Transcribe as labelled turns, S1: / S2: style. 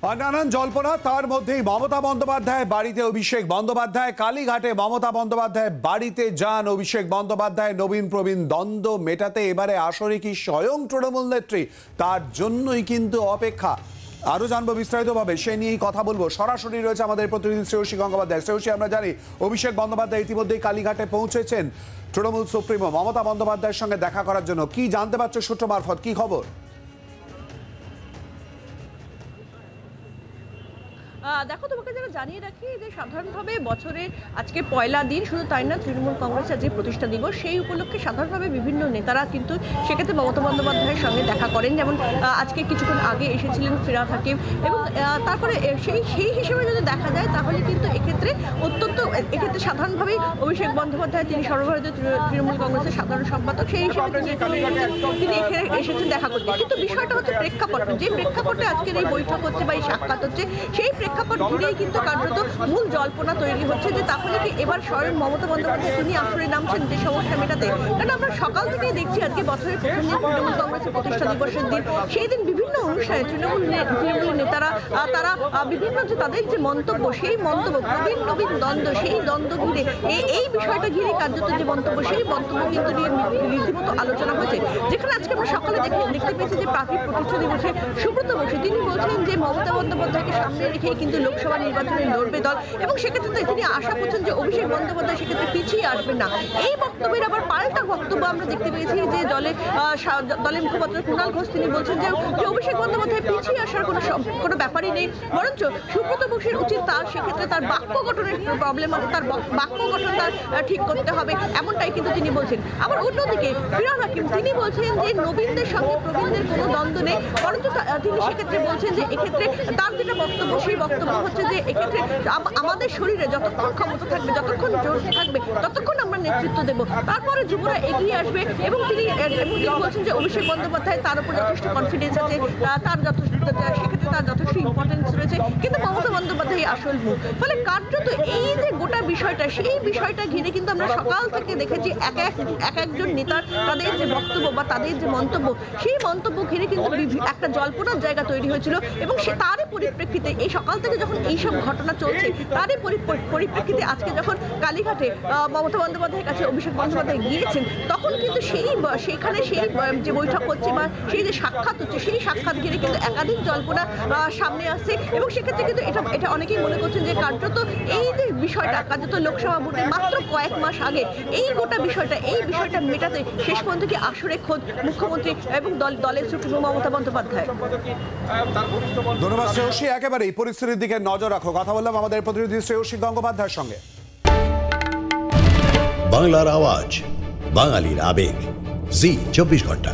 S1: নানান জল্পনা, তার মধ্যেই মমতা বন্দ্যোপাধ্যায় বাড়িতে অভিষেক বন্দ্যোপাধ্যায়। কালীঘাটে মমতা বন্দ্যোপাধ্যায় বাড়িতে যান অভিষেক বন্দ্যোপাধ্যায়। নবীন প্রবীণ দ্বন্দ্ব মেটাতে এবারে আসরে কি স্বয়ং তৃণমূল নেত্রী, তার জন্যই কিন্তু অপেক্ষা। আরো জানবো বিস্তারিতভাবে, সে নিয়েই কথা বলবো। সরাসরি রয়েছে আমাদের প্রতিনিধি শ্রেয়সী গঙ্গোপাধ্যায়। শ্রেয়সী, আমরা জানি অভিষেক বন্দ্যোপাধ্যায় ইতিমধ্যেই কালীঘাটে পৌঁছেছেন তৃণমূল সুপ্রিমো মমতা বন্দ্যোপাধ্যায়ের সঙ্গে দেখা করার জন্য। কি জানতে পারছো সূত্র মারফত, কি খবর?
S2: দেখো, তোমাকে যেটা জানিয়ে রাখি যে সাধারণভাবে বছরের আজকে পয়লা দিন, শুধু তাই না, তৃণমূল কংগ্রেসের যে প্রতিষ্ঠা দিবস, সেই উপলক্ষে সাধারণভাবে বিভিন্ন নেতারা কিন্তু সেক্ষেত্রে মমতা বন্দ্যোপাধ্যায়ের সঙ্গে দেখা করেন। যেমন আজকে কিছুক্ষণ আগে এসেছিলেন ফিরহাদ হাকিম, এবং তারপরে সেই হিসেবে যদি দেখা যায় তাহলে কিন্তু এক্ষেত্রে এক্ষেত্রে সাধারণভাবেই অভিষেক বন্দ্যোপাধ্যায়, তিনি সর্বভারতীয় তৃণমূল কংগ্রেসের সাধারণ সম্পাদক, সেই হিসেবে তিনি এখানে এসেছেন দেখা করতে। কিন্তু বিষয়টা হচ্ছে প্রেক্ষাপট, যে প্রেক্ষাপটে আজকের এই বৈঠক হচ্ছে বা এই সাক্ষাৎ হচ্ছে, সেই প্রেক্ষাপট ঘিরেই কিন্তু কার্যত মূল জল্পনা তৈরি হচ্ছে যে তাহলে কি এবার স্বয়ং মমতা বন্দ্যোপাধ্যায় তিনি আসরে নামছেন যে সমস্যা মেটাতে। কারণ আমরা সকাল থেকেই দেখছি আজকে বছরের প্রথম দিন, তৃণমূল কংগ্রেসের প্রতিষ্ঠা দিবসের দিন, সেই দিন বিভিন্ন অনুষ্ঠানে তৃণমূলের নেতারা তারা বিভিন্ন যে তাদের যে মন্তব্য, সেই মন্তব্য প্রবীণ নবীন দ্বন্দ্ব, সেই দ্বন্দ্ব ঘিরে এই বিষয়টা ঘিরে কার্যত যে মন্তব্য, সেই মন্তব্য কিন্তু নিয়ে রীতিমতো আলোচনা হয়েছে। যেখানে আজকে আমরা সকালে দেখতে পেয়েছি যে প্রার্থী প্রতিষ্ঠা দিবসে সুব্রত বসু তিনি বলছেন যে মমতা বন্দ্যোপাধ্যায়কে সামনে রেখেই কিন্তু লোকসভা নির্বাচনে লড়বে দল, এবং সেক্ষেত্রে তিনি আশা করছেন যে অভিষেক বন্দ্যোপাধ্যায় সেক্ষেত্রে পিছিয়ে আসবেন না। এই বক্তব্যের আবার পাল্টা বক্তব্য আমরা দেখতে পেয়েছি যে দলের মুখপাত্র কুণাল ঘোষ তিনি বলছেন যে অভিষেক বন্দ্যোপাধ্যায় পিছিয়ে আসার কোনো ব্যাপারই নেই, বরঞ্চ সুব্রত বসুর উচিত তার সেক্ষেত্রে তার বাক্য গঠনের প্রবলেম আছে, তার বাক্য গঠন তার ঠিক করতে হবে, এমনটাই কিন্তু তিনি বলছেন। আবার অন্যদিকে ফিরহাদ হাকিম তিনি বলছেন যে নবীনদের সঙ্গে প্রবীণদের কোনো দ্বন্দ্ব নেই, বরঞ্চ তিনি সেক্ষেত্রে বলছেন যে এক্ষেত্রে তার যেটা বক্তব্য, সেই বক্তব্য হচ্ছে যে এক্ষেত্রে আমাদের শরীরে যতক্ষণ ক্ষমতা থাকবে, যতক্ষণ জোর থাকবে, ততক্ষণ আমরা নেতৃত্ব দেব, তারপরে যুবরা এগিয়ে আসবে। এবং তিনি বলছেন যে অভিষেক বন্দ্যোপাধ্যায় তার উপর যথেষ্ট কনফিডেন্স আছে, সেক্ষেত্রে তার যথেষ্ট ইম্পর্টেন্স রয়েছে, কিন্তু মমতা বন্দ্যোপাধ্যায় আসল মুখ। ফলে কার্যত এই যে গোটা বিষয়টা, সেই বিষয়টা ঘিরে কিন্তু আমরা সকাল থেকে দেখেছি একজন নেতার তাদের যে বক্তব্য বা তাদের যে মন্তব্য, সেই মন্তব্য ঘিরে কিন্তু একটা জল্পনার জায়গা তৈরি হয়েছিল। এবং তারই পরিপ্রেক্ষিতে এই সকাল থেকে যখন এইসব ঘটনা চলছে, তারই পরিপ্রেক্ষিতে আজকে যখন কালীঘাটে মমতা বন্দ্যোপাধ্যায়ের কাছে অভিষেক বন্দ্যোপাধ্যায় গিয়েছেন, তখন কিন্তু সেখানে সেই যে বৈঠক হচ্ছে বা সেই যে সাক্ষাৎ হচ্ছে, সেই সাক্ষাৎ ঘিরে কিন্তু একাধিক জল্পনা সামনে আসছে। এবং সেক্ষেত্রে কিন্তু এটা অনেকেই মনে করছেন যে কার্যত এই যে বিষয়টা, কার্যত লোকসভা ভোটের মাত্র কয়েক মাস আগে এই গোটা এই বিষয়টা মেটাতে শেষ পর্যন্ত কি আসরে খোদ মুখ্যমন্ত্রী এবং দলের সুপ্রিমো মমতা বন্দ্যোপাধ্যায়।
S1: ধন্যবাদ শ্রেয়সী। একেবারে এই পরিস্থিতির দিকে নজর রাখো। কথা বললাম আমাদের প্রতিনিধি শ্রেয়সী গঙ্গোপাধ্যায়ের সঙ্গে।
S3: বাংলার আওয়াজ, বাঙালির আবেগ, জি 24 ঘন্টা।